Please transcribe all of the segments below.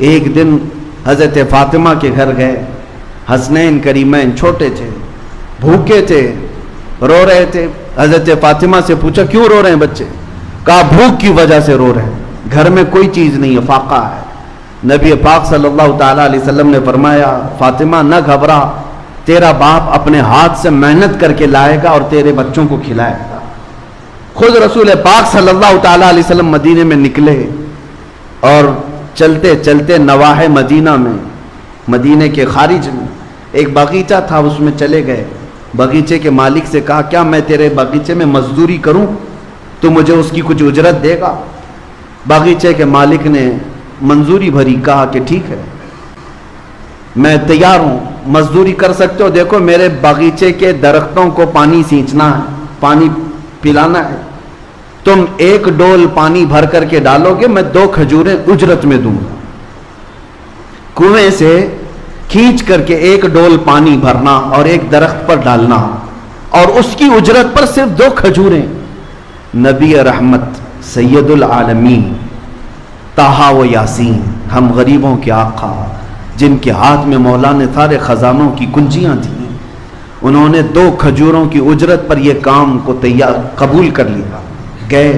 ایک دن حضرت فاطمہ کے گھر گئے، حسنین کریمین چھوٹے تھے، بھوکے تھے، رو رہے تھے۔ حضرت فاطمہ سے پوچھا کیوں رو رہے ہیں بچے؟ کہا بھوک کی وجہ سے رو رہے ہیں، گھر میں کوئی چیز نہیں ہے، فاقہ ہے۔ نبی پاک صلی اللہ تعالیٰ علیہ وسلم نے فرمایا فاطمہ نہ گھبرا، تیرا باپ اپنے ہاتھ سے محنت کر کے لائے گا اور تیرے بچوں کو کھلائے گا۔ خود رسول پاک صلی اللہ تعالیٰ علیہ وسلم مدینے میں نکلے اور چلتے چلتے نواحِ مدینہ میں، مدینے کے خارج میں ایک باغیچہ تھا، اس میں چلے گئے۔ باغیچے کے مالک سے کہا کیا میں تیرے باغیچے میں مزدوری کروں تو مجھے اس کی کچھ اجرت دے گا؟ باغیچے کے مالک نے منظوری بھری، کہا کہ ٹھیک ہے میں تیار ہوں، مزدوری کر سکتے ہو، دیکھو میرے باغیچے کے درختوں کو پانی سینچنا ہے، پانی پلانا ہے، تم 1 ڈول پانی بھر کر کے ڈالو گے، میں 2 کھجوریں اجرت میں دوں گا۔ کنویں سے کھینچ کر کے 1 ڈول پانی بھرنا اور ایک درخت پر ڈالنا اور اس کی اجرت پر صرف 2 کھجوریں۔ نبی رحمت سید العالمین طٰہٰ و یاسین، ہم غریبوں کے آقا جن کے ہاتھ میں مولا نے سارے خزانوں کی کنجیاں تھیں، انہوں نے 2 کھجوروں کی اجرت پر یہ کام کو قبول کر لیا۔ گئے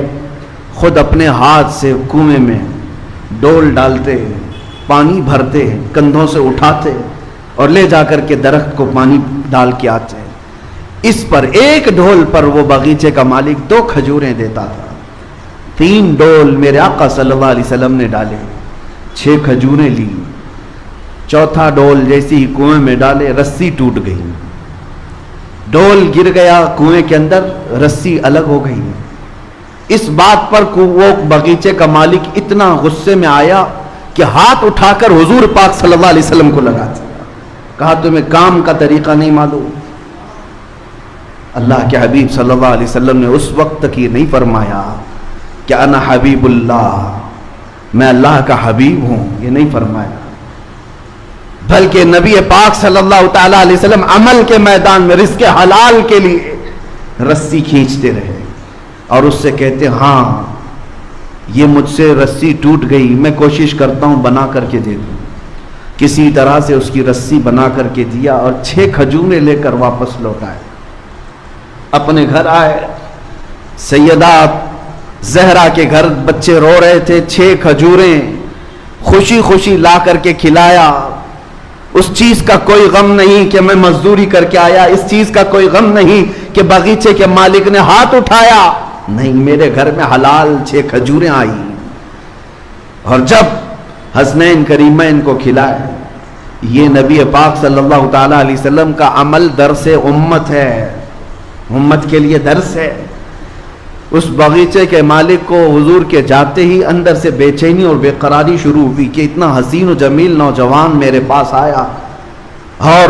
خود اپنے ہاتھ سے کنویں میں ڈول ڈالتے، پانی بھرتے، کندھوں سے اٹھاتے اور لے جا کر کے درخت کو پانی ڈال کے آتے۔ اس پر 1 ڈول پر وہ باغیچے کا مالک 2 کھجوریں دیتا تھا۔ 3 ڈول میرے آقا صلی اللہ علیہ وسلم نے ڈالے، 6 کھجوریں لی۔ 4تھا ڈول جیسے ہی کنویں میں ڈالے رسی ٹوٹ گئی، ڈول گر گیا کنویں کے اندر، رسی الگ ہو گئی۔ اس بات پر وہ باغیچے کا مالک اتنا غصے میں آیا کہ ہاتھ اٹھا کر حضور پاک صلی اللہ علیہ وسلم کو لگا دیا، کہا تمہیں کام کا طریقہ نہیں معلوم؟ اللہ کے حبیب صلی اللہ علیہ وسلم نے اس وقت تک یہ نہیں فرمایا کہ انا حبیب اللہ، میں اللہ کا حبیب ہوں، یہ نہیں فرمایا، بلکہ نبی پاک صلی اللہ تعالیٰ علیہ وسلم عمل کے میدان میں رزق حلال کے لیے رسی کھینچتے رہے اور اس سے کہتے ہاں یہ مجھ سے رسی ٹوٹ گئی، میں کوشش کرتا ہوں بنا کر کے دے دوں۔ کسی طرح سے اس کی رسی بنا کر کے دیا اور 6 کھجوریں لے کر واپس لوٹ آئے۔ اپنے گھر آئے، سیدہ زہرا کے گھر بچے رو رہے تھے، 6 کھجوریں خوشی خوشی لا کر کے کھلایا۔ اس چیز کا کوئی غم نہیں کہ میں مزدوری کر کے آیا، اس چیز کا کوئی غم نہیں کہ باغیچے کے مالک نے ہاتھ اٹھایا، نہیں، میرے گھر میں حلال 6 کھجوریں آئی۔ اور جب حسنین کریمین کو کھلائے، یہ نبی پاک صلی اللہ تعالیٰ علیہ وسلم کا عمل درس امت ہے، امت کے لیے درس ہے۔ اس باغیچے کے مالک کو حضور کے جاتے ہی اندر سے بے چینی اور بے قراری شروع ہوئی کہ اتنا حسین و جمیل نوجوان میرے پاس آیا اور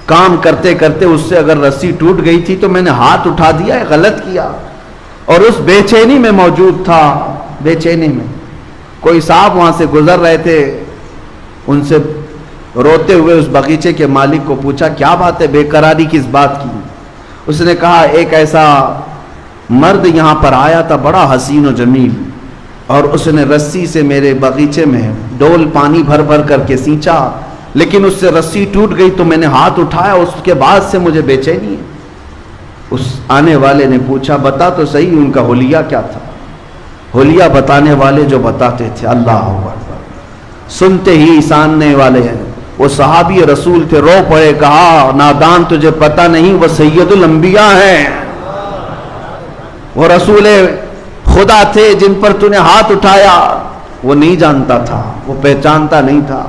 کام کرتے کرتے اس سے اگر رسی ٹوٹ گئی تھی تو میں نے ہاتھ اٹھا دیا، غلط کیا، اور اس بے چینی میں موجود تھا۔ بے چینی میں کوئی صاحب وہاں سے گزر رہے تھے، ان سے روتے ہوئے اس باغیچے کے مالک کو پوچھا کیا بات ہے، بے قراری کس بات کی؟ اس نے کہا ایک ایسا مرد یہاں پر آیا تھا بڑا حسین و جمیل، اور اس نے رسی سے میرے باغیچے میں ڈول پانی بھر بھر کر کے سینچا، لیکن اس سے رسی ٹوٹ گئی تو میں نے ہاتھ اٹھایا، اس کے بعد سے مجھے بے چینی ہے۔ اس آنے والے نے پوچھا بتا تو صحیح ان کا حلیہ کیا تھا؟ حلیہ بتانے والے جو بتاتے تھے، اللہ اکبر، سنتے ہی ساننے والے ہیں، وہ صحابی رسول تھے، رو پڑے، کہا نادان تجھے پتہ نہیں وہ سید الانبیاء ہیں، وہ رسول خدا تھے جن پر تو نے ہاتھ اٹھایا، وہ نہیں جانتا تھا، وہ پہچانتا نہیں تھا۔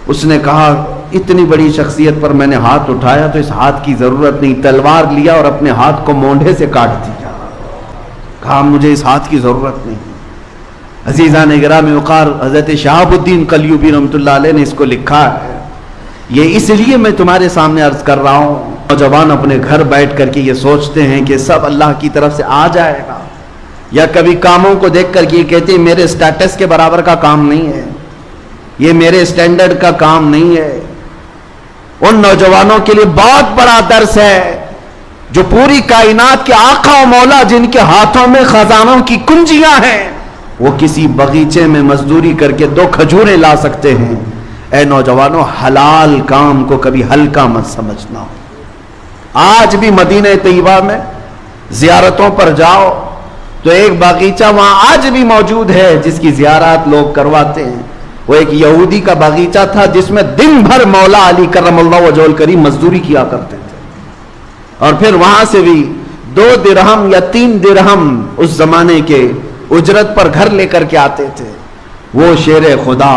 اس نے کہا اتنی بڑی شخصیت پر میں نے ہاتھ اٹھایا تو اس ہاتھ کی ضرورت نہیں، تلوار لیا اور اپنے ہاتھ کو مونڈھے سے کاٹ دیا، کہا مجھے اس ہاتھ کی ضرورت نہیں۔ عزیزان گرامی وقار، حضرت شہاب الدین قلیوبی رحمۃ اللہ علیہ نے اس کو لکھا ہے، یہ اس لیے میں تمہارے سامنے عرض کر رہا ہوں، نوجوان اپنے گھر بیٹھ کر کے یہ سوچتے ہیں کہ سب اللہ کی طرف سے آ جائے گا، یا کبھی کاموں کو دیکھ کر کے یہ کہتے ہیں میرے سٹیٹس کے برابر کا کام نہیں ہے، یہ میرے سٹینڈرڈ کا کام نہیں ہے۔ ان نوجوانوں کے لیے بہت بڑا درس ہے جو پوری کائنات کے آقا و مولا جن کے ہاتھوں میں خزانوں کی کنجیاں ہیں، وہ کسی باغیچے میں مزدوری کر کے 2 کھجوریں لا سکتے ہیں. اے نوجوانوں، حلال کام کو کبھی ہلکا مت سمجھنا. آج بھی مدینہ طیبہ میں زیارتوں پر جاؤ تو ایک باغیچہ وہاں آج بھی موجود ہے جس کی زیارت لوگ کرواتے ہیں. وہ ایک یہودی کا باغیچہ تھا جس میں دن بھر مولا علی کرم اللہ وجہہ الکریم مزدوری کیا کرتے تھے، اور پھر وہاں سے بھی 2 درہم یا 3 درہم اس زمانے کے اجرت پر گھر لے کر کے آتے تھے. وہ شیر خدا،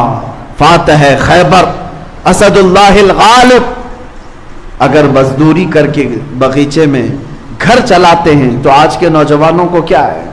فاتح خیبر، اسد اللہ الغالب اگر مزدوری کر کے باغیچے میں گھر چلاتے ہیں تو آج کے نوجوانوں کو کیا ہے؟